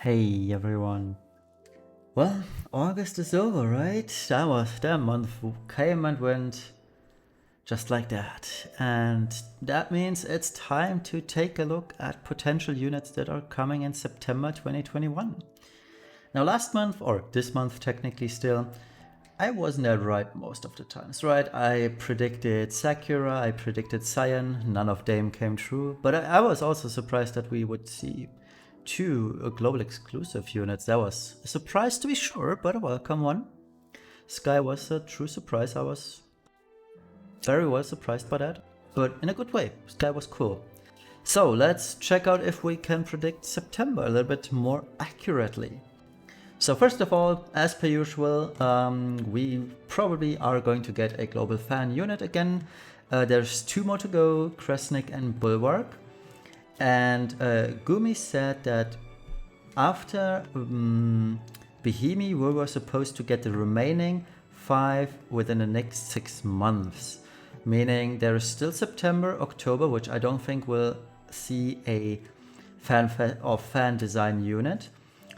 Hey everyone. Well, August is over, right? That month came and went just like that. And that means it's time to take a look at potential units that are coming in September 2021. Now last month, or this month technically still, I wasn't that right most of the times, right? I predicted Sakura, I predicted Cyan, none of them came true, but I was also surprised that we would see two global exclusive units. That was a surprise to be sure, but a welcome one. Sky was a true surprise. I was very well surprised by that, but in a good way. Sky was cool. So let's check out if we can predict September a little bit more accurately. So first of all, as per usual, we probably are going to get a global fan unit again. There's two more to go, Kresnik and Bulwark. And Gumi said that after Bohemi, we were supposed to get the remaining 5 within the next 6 months. Meaning there is still September, October, which I don't think will see a fan design unit.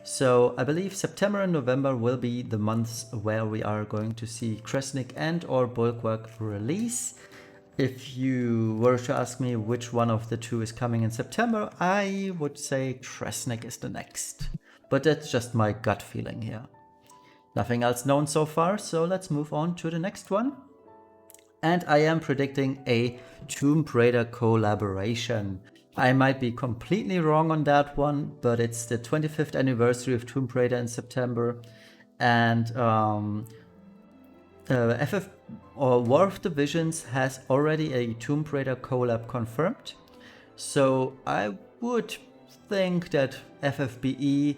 So I believe September and November will be the months where we are going to see Kresnik and or Bulwark release. If you were to ask me which one of the two is coming in September, I would say Kresnik is the next. But that's just my gut feeling here. Nothing else known so far, so let's move on to the next one. And I am predicting a Tomb Raider collaboration. I might be completely wrong on that one, but it's the 25th anniversary of Tomb Raider in September. And War of the Visions has already a Tomb Raider collab confirmed. So I would think that FFBE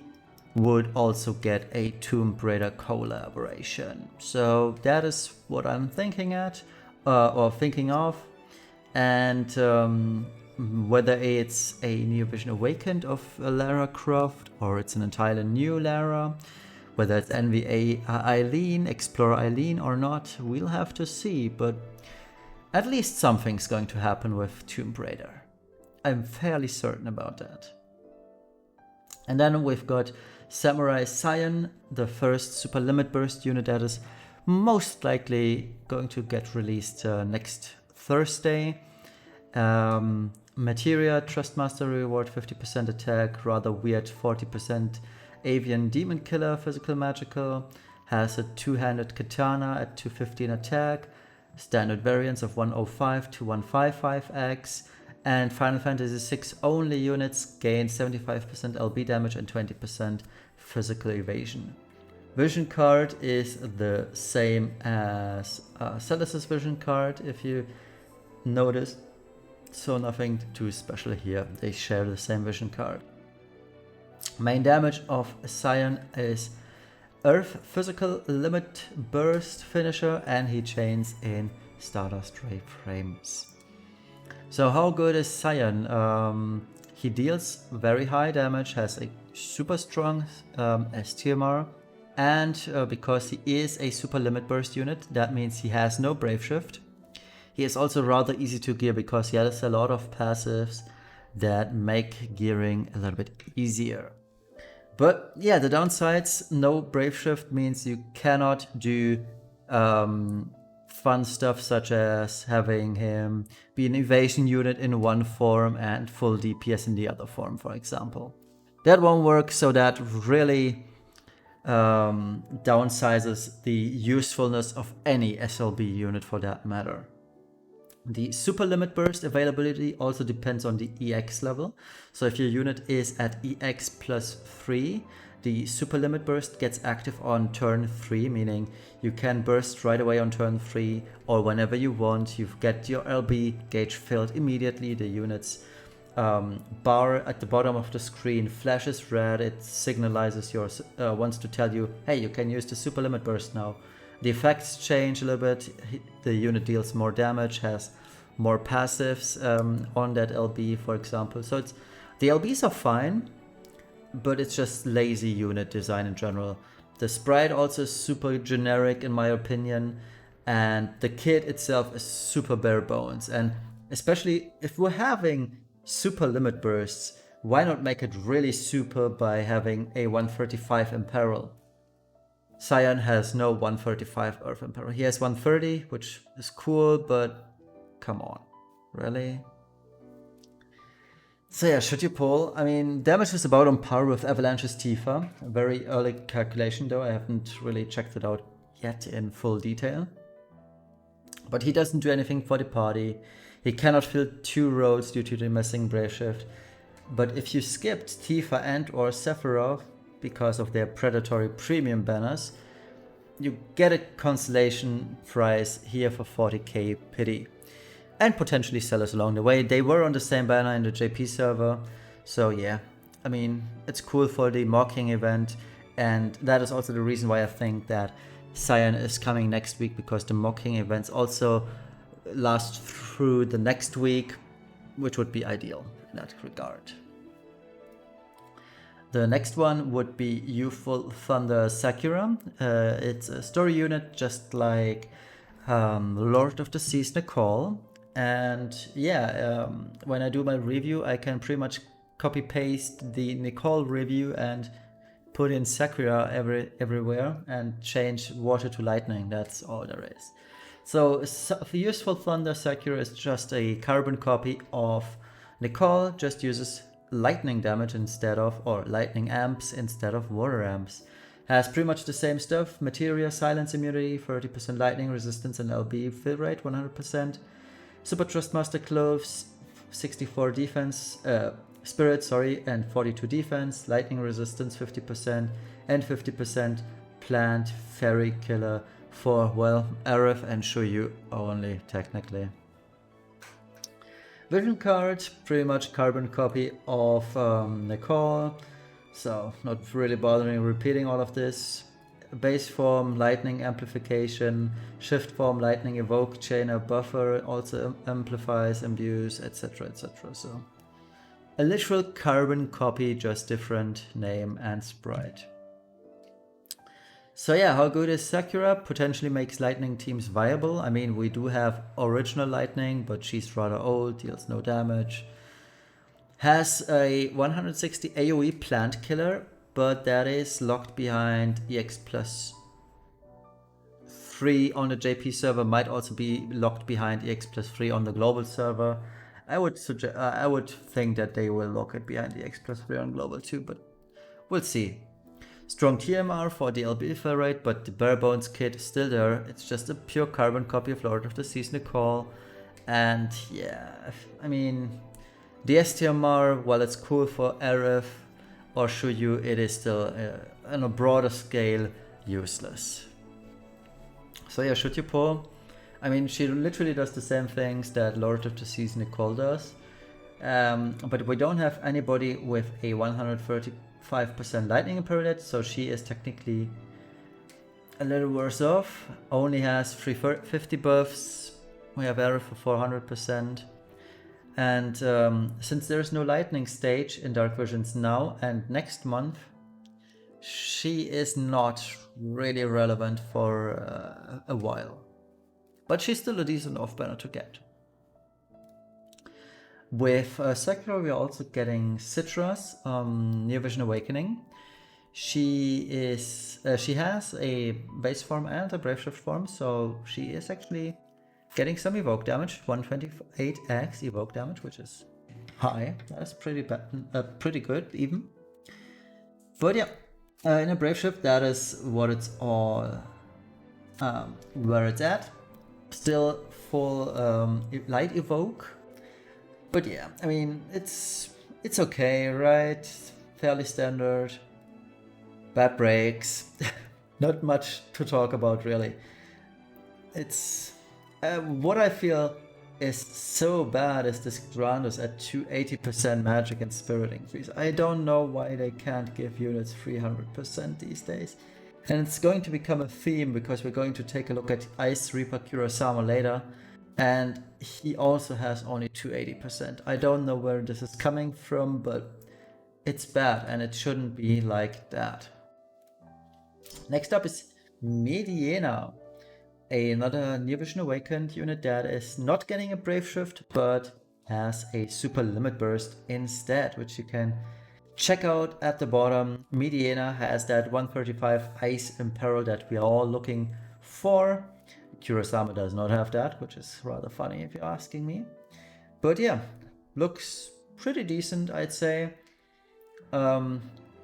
would also get a Tomb Raider collaboration. So that is what I'm thinking of. And whether it's a Neo Vision Awakened of Lara Croft or it's an entirely new Lara, whether it's NVA Eileen, Explorer Eileen or not, we'll have to see, but at least something's going to happen with Tomb Raider. I'm fairly certain about that. And then we've got Samurai Cyan, the first Super Limit Burst unit that is most likely going to get released next Thursday. Materia, Trustmaster reward, 50% attack, rather weird 40% Avian Demon Killer, physical magical, has a two-handed katana at 215 attack, standard variants of 105 to 155x, and Final Fantasy VI only units gain 75% LB damage and 20% physical evasion. Vision card is the same as Celis's vision card, if you notice. So nothing too special here, they share the same vision card. Main damage of Cyan is Earth Physical Limit Burst Finisher, and he chains in Stardust Ray frames. So how good is Cyan? He deals very high damage, has a super strong STMR, and because he is a super limit burst unit, that means he has no Brave Shift. He is also rather easy to gear because he has a lot of passives that make gearing a little bit easier. But yeah, the downsides, no Brave Shift means you cannot do fun stuff such as having him be an evasion unit in one form and full DPS in the other form, for example. That won't work, so that really downsizes the usefulness of any SLB unit for that matter. The super limit burst availability also depends on the EX level. So if your unit is at EX plus 3, the super limit burst gets active on turn 3, meaning you can burst right away on turn 3 or whenever you want. You get your LB gauge filled immediately. The unit's bar at the bottom of the screen flashes red. It signalizes wants to tell you, hey, you can use the super limit burst now. The effects change a little bit. The unit deals more damage, has more passives on that LB, for example. So the LBs are fine, but it's just lazy unit design in general. The sprite also is super generic in my opinion, and the kit itself is super bare bones. And especially if we're having super limit bursts, why not make it really super by having a 135 Imperil? Cyan has no 135 Earth Imperil. He has 130, which is cool, but come on, really? So yeah, should you pull? I mean, damage is about on par with Avalanche's Tifa. A very early calculation though, I haven't really checked it out yet in full detail. But he doesn't do anything for the party. He cannot fill 2 roads due to the missing Brave Shift. But if you skipped Tifa and or Sephiroth because of their predatory premium banners, you get a consolation prize here for 40k pity. And potentially sellers along the way. They were on the same banner in the JP server. So yeah, I mean, it's cool for the mocking event. And that is also the reason why I think that Cyan is coming next week, because the mocking events also last through the next week, which would be ideal in that regard. The next one would be Youthful Thunder Sakura. It's a story unit just like Lord of the Seas Nicole. And yeah, when I do my review, I can pretty much copy paste the Nicole review and put in Sakura everywhere and change water to lightning. That's all there is. So Useful Thunder Sakura is just a carbon copy of Nicole, just uses lightning damage instead of, or lightning amps instead of water amps. Has pretty much the same stuff: materia, silence immunity, 30% lightning resistance, and LB fill rate 100%. Super Trustmaster Clothes, 64 defense, spirit, and 42 defense, lightning resistance 50%, and 50% plant fairy killer for, well, Aerith and Shuyu only, technically. Vision card, pretty much carbon copy of Nicole, so not really bothering repeating all of this. Base form, lightning amplification, shift form, lightning evoke, chainer buffer, also amplifies, imbues, etc, etc. So a literal carbon copy, just different name and sprite. So yeah, how good is Sakura? Potentially makes lightning teams viable. I mean, we do have original lightning, but she's rather old, deals no damage. Has a 160 AoE plant killer, but that is locked behind EX plus 3 on the JP server, might also be locked behind EX plus 3 on the global server. I would think that they will lock it behind EX plus 3 on global too, but we'll see. Strong TMR for the LB fill rate, but the bare bones kit is still there. It's just a pure carbon copy of Lord of the Seas Nicole. And yeah, I mean, the STMR, while it's cool for Aerith or Shuyu, it is still on a broader scale useless. So yeah, should you pull? I mean, she literally does the same things that Lord of the Seas Nicole does, but we don't have anybody with a 135% lightning imperative, so she is technically a little worse off. Only has 350 buffs. We have Aerith for 400%. And since there is no lightning stage in Dark Visions now and next month, she is not really relevant for a while. But she's still a decent off-banner to get. With Sakura, we are also getting Citra's Near Vision Awakening. She has a base form and a Brave Shift form, so she is actually getting some evoke damage, 128x evoke damage, which is high. That's pretty good even. But yeah, in a Brave Shift, that is what it's all where it's at. Still full light evoke. But yeah, I mean, it's okay, right? Fairly standard. Bad breaks. Not much to talk about, really. It's what I feel is so bad is this Grandus at 280% magic and spirit increase. I don't know why they can't give units 300% these days. And it's going to become a theme because we're going to take a look at Ice Reaper Kurosama later. And he also has only 280%. I don't know where this is coming from, but it's bad and it shouldn't be like that. Next up is Mediana, another Near Vision Awakened unit that is not getting a Brave Shift, but has a super limit burst instead, which you can check out at the bottom. Mediana has that 135 Ice Imperil that we are all looking for. Kurosama does not have that, which is rather funny if you're asking me. But yeah, looks pretty decent, I'd say.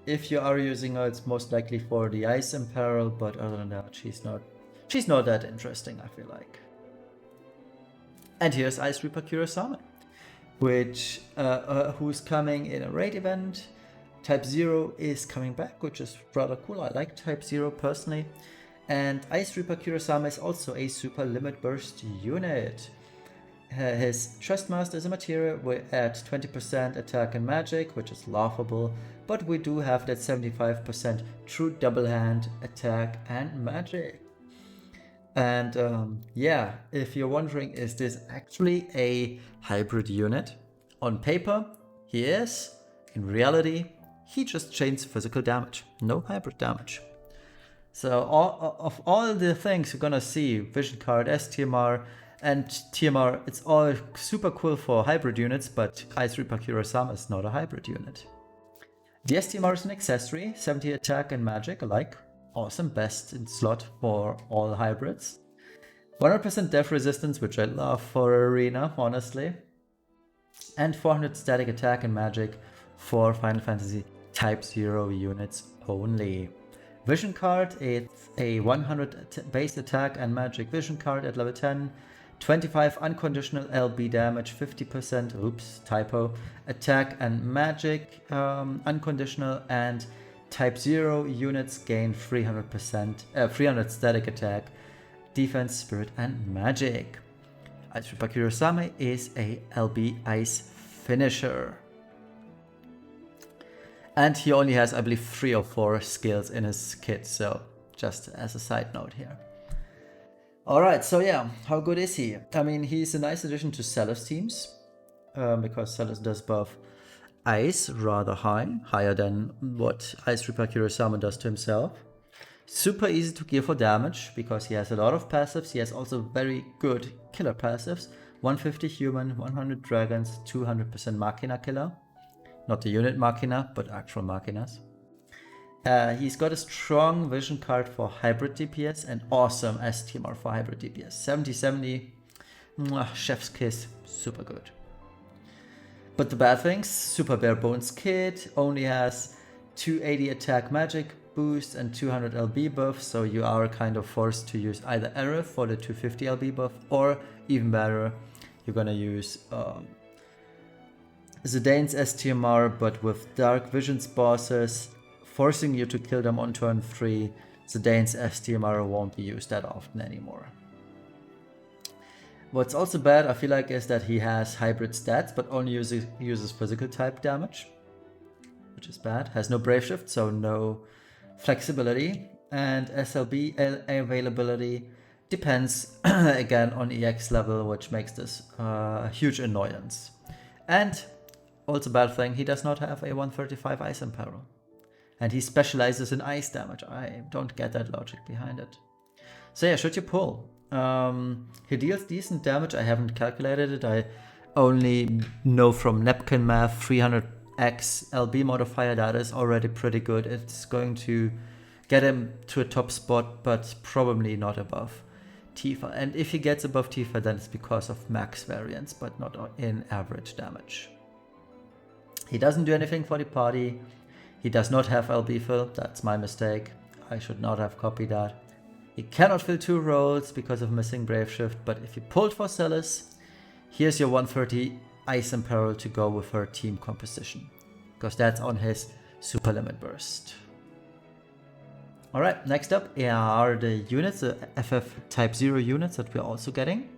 If you are using her, it's most likely for the Ice Imperil, but other than that, she's not that interesting, I feel like. And here's Ice Reaper Kurosama, which who's coming in a raid event. Type 0 is coming back, which is rather cool. I like Type 0 personally. And Ice Reaper Kurosama is also a super limit burst unit. His Trustmaster is a material at 20% attack and magic, which is laughable, but we do have that 75% true double hand attack and magic. And yeah, if you're wondering, is this actually a hybrid unit? On paper, he is. In reality, he just chains physical damage, no hybrid damage. So of all the things you're gonna see, Vision Card, STMR, and TMR, it's all super cool for hybrid units, but Ice Reaper Kurosama is not a hybrid unit. The STMR is an accessory, 70 attack and magic alike. Awesome, best in slot for all hybrids. 100% def resistance, which I love for arena, honestly. And 400 static attack and magic for Final Fantasy Type 0 units only. Vision card, it's a 100 base attack and magic vision card at level 10. 25 unconditional LB damage, 50%, oops, typo, attack and magic unconditional, and Type 0 units gain 300 static attack, defense, spirit, and magic. Ice Reaper Kurosama is a LB ice finisher. And he only has, I believe, 3 or 4 skills in his kit, so just as a side note here. Alright, so yeah, how good is he? I mean, he's a nice addition to Celis teams, because Celis does buff ice rather high, higher than what Ice Reaper Kurosama does to himself. Super easy to gear for damage, because he has a lot of passives. He has also very good killer passives. 150 human, 100 dragons, 200% Machina killer. Not the unit Machina, but actual Machinas. He's got a strong vision card for hybrid DPS and awesome STMR for hybrid DPS. 70-70, chef's kiss, super good. But the bad things, super bare bones kit only has 280 attack magic boost and 200 LB buff, so you are kind of forced to use either Aerith for the 250 LB buff, or even better, you're gonna use Zidane's STMR, but with Dark Visions bosses, forcing you to kill them on turn 3. Zidane's STMR won't be used that often anymore. What's also bad, I feel like, is that he has hybrid stats, but only uses physical type damage, which is bad. Has no Brave Shift, so no flexibility, and SLB availability depends again on EX level, which makes this a huge annoyance. And also bad thing, he does not have a 135 Ice Imperil. And he specializes in ice damage. I don't get that logic behind it. So yeah, should you pull? He deals decent damage. I haven't calculated it. I only know from napkin math 300x LB modifier. That is already pretty good. It's going to get him to a top spot, but probably not above Tifa. And if he gets above Tifa, then it's because of max variance, but not in average damage. He doesn't do anything for the party. He does not have LB fill. That's my mistake. I should not have copied that. He cannot fill 2 roles because of missing Brave Shift, but if you pulled for Celis, here's your 130 Ice Imperil to go with her team composition, because that's on his super limit burst. Alright, next up are the units, the FF Type 0 units that we're also getting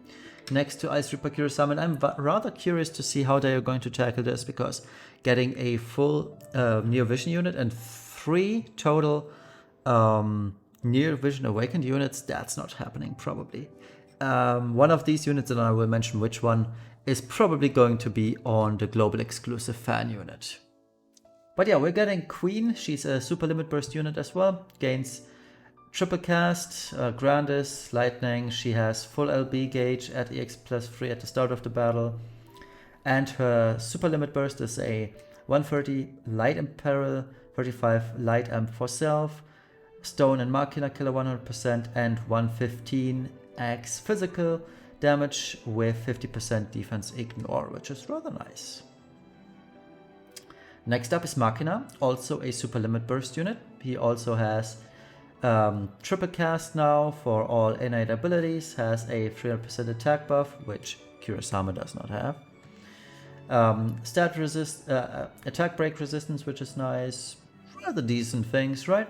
next to Ice Reaper Kurosama, and I'm rather curious to see how they are going to tackle this, because getting a full Near Vision unit and 3 total Near Vision Awakened units, that's not happening probably. One of these units, and I will mention which one, is probably going to be on the global exclusive fan unit. But yeah, we're getting Queen. She's a super limit burst unit as well. Gains triple cast, Grandis, Lightning. She has full LB gauge at EX +3 at the start of the battle. And her super limit burst is a 130 light imperil, 35 light amp for self, stone and machina killer 100%, and 115x physical damage with 50% defense ignore, which is rather nice. Next up is Machina, also a super limit burst unit. He also has triple cast now for all innate abilities, has a 300% attack buff, which Kurosama does not have. Attack break resistance, which is nice. Rather decent things, right?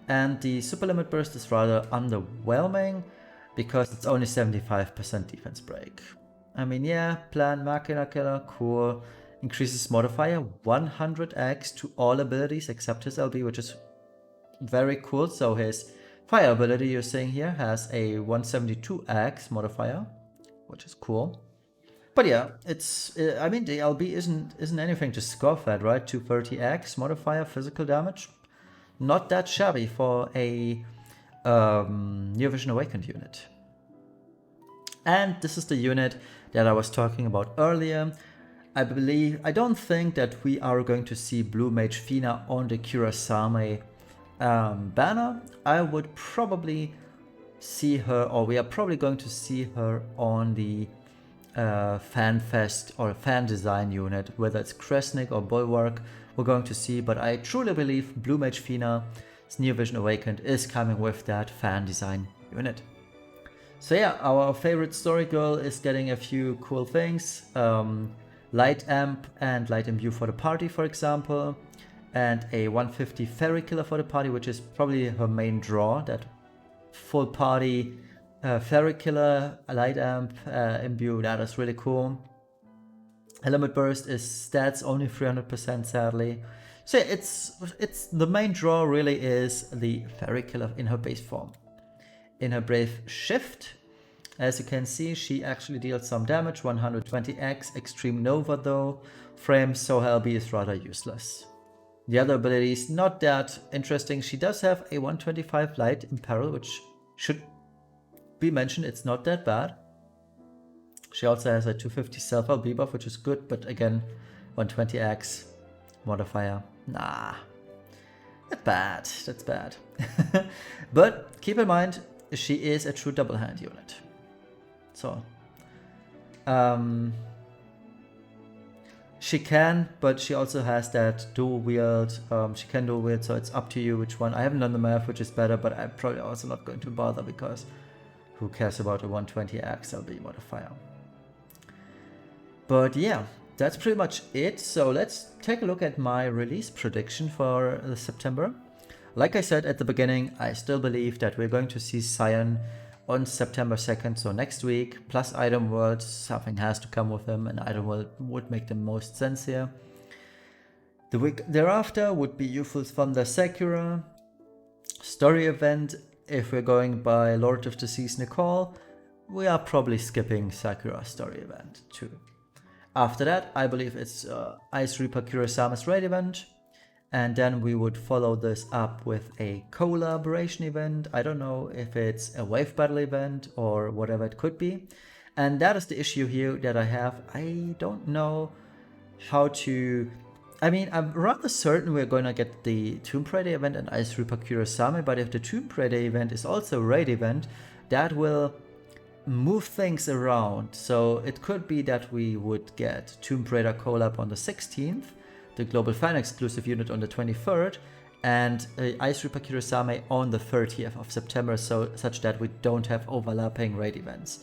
And the super limit burst is rather underwhelming because it's only 75% defense break. I mean, yeah, plan Machina Killer, cool. Increases modifier 100x to all abilities except his LB, which is very cool. So his fire ability you're seeing here has a 172x modifier, which is cool. But yeah, it's I mean the LB isn't anything to scoff at, right? 230x modifier physical damage, not that shabby for a Near Vision Awakened unit. And this is the unit that I was talking about earlier. I don't think that we are going to see Blue Mage Fina on the Kurosame banner. I would probably see her, or we are probably going to see her on the Fan Fest or Fan Design unit, whether it's Kresnik or Bulwark, we're going to see. But I truly believe Blue Mage Fina's Near Vision Awakened is coming with that Fan Design unit. So yeah, our favorite story girl is getting a few cool things. Light Amp and Light Imbue for the party, for example, and a 150 Fairy Killer for the party, which is probably her main draw, that full party Fairy Killer, Light Amp, Imbue, that is really cool. Limit Burst is stats only 300% sadly. So yeah, it's the main draw really is the Fairy Killer in her base form. In her Brave Shift, as you can see, she actually deals some damage, 120x, Extreme Nova though, frames, so LB is rather useless. The other abilities, not that interesting. She does have a 125 Light Imperil, which should be mentioned, it's not that bad. She also has a 250 Self LB buff, which is good, but again, 120x modifier, nah. That's bad. But keep in mind, she is a true double hand unit. So, she can, but she also has that dual wield. She can dual wield, so it's up to you which one. I haven't done the math, which is better, but I'm probably also not going to bother because who cares about a 120x LB modifier? But yeah, that's pretty much it. So let's take a look at my release prediction for September. Like I said at the beginning, I still believe that we're going to see Cyan on September 2nd, so next week, plus Item World. Something has to come with him, and Item World would make the most sense here. The week thereafter would be Youthful Thunder Sakura. Story event, if we're going by Lord of the Seas Nicole, we are probably skipping Sakura story event too. After that, I believe it's Ice Reaper Kurosama's raid event. And then we would follow this up with a collaboration event. I don't know if it's a wave battle event or whatever it could be. And that is the issue here that I have. I don't know how to... I mean, I'm rather certain we're going to get the Tomb Raider event and Ice Reaper Kurosame, but if the Tomb Raider event is also a raid event, that will move things around. So it could be that we would get Tomb Raider collab on the 16th, the Global Fan exclusive unit on the 23rd, and Ice Reaper Kurosame on the 30th of September, so such that we don't have overlapping raid events.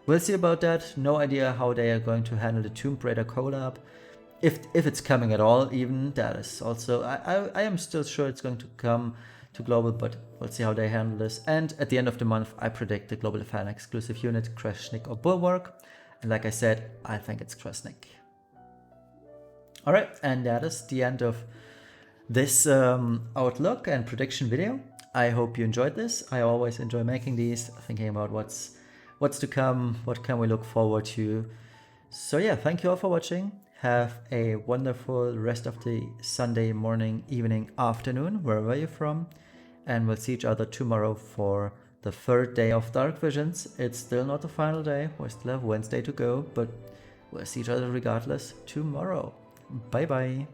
We'll see about that. No idea how they are going to handle the Tomb Raider collab. If it's coming at all, even, that is also... I am still sure it's going to come to Global, but we'll see how they handle this. And at the end of the month, I predict the Global Fan exclusive unit, Kresnik or Bulwark. And like I said, I think it's Kresnik. Alright, and that is the end of this outlook and prediction video. I hope you enjoyed this. I always enjoy making these, thinking about what's to come, what can we look forward to. So yeah, thank you all for watching. Have a wonderful rest of the Sunday morning, evening, afternoon, wherever you're from. And we'll see each other tomorrow for the third day of Dark Visions. It's still not the final day. We still have Wednesday to go, but we'll see each other regardless tomorrow. Bye bye.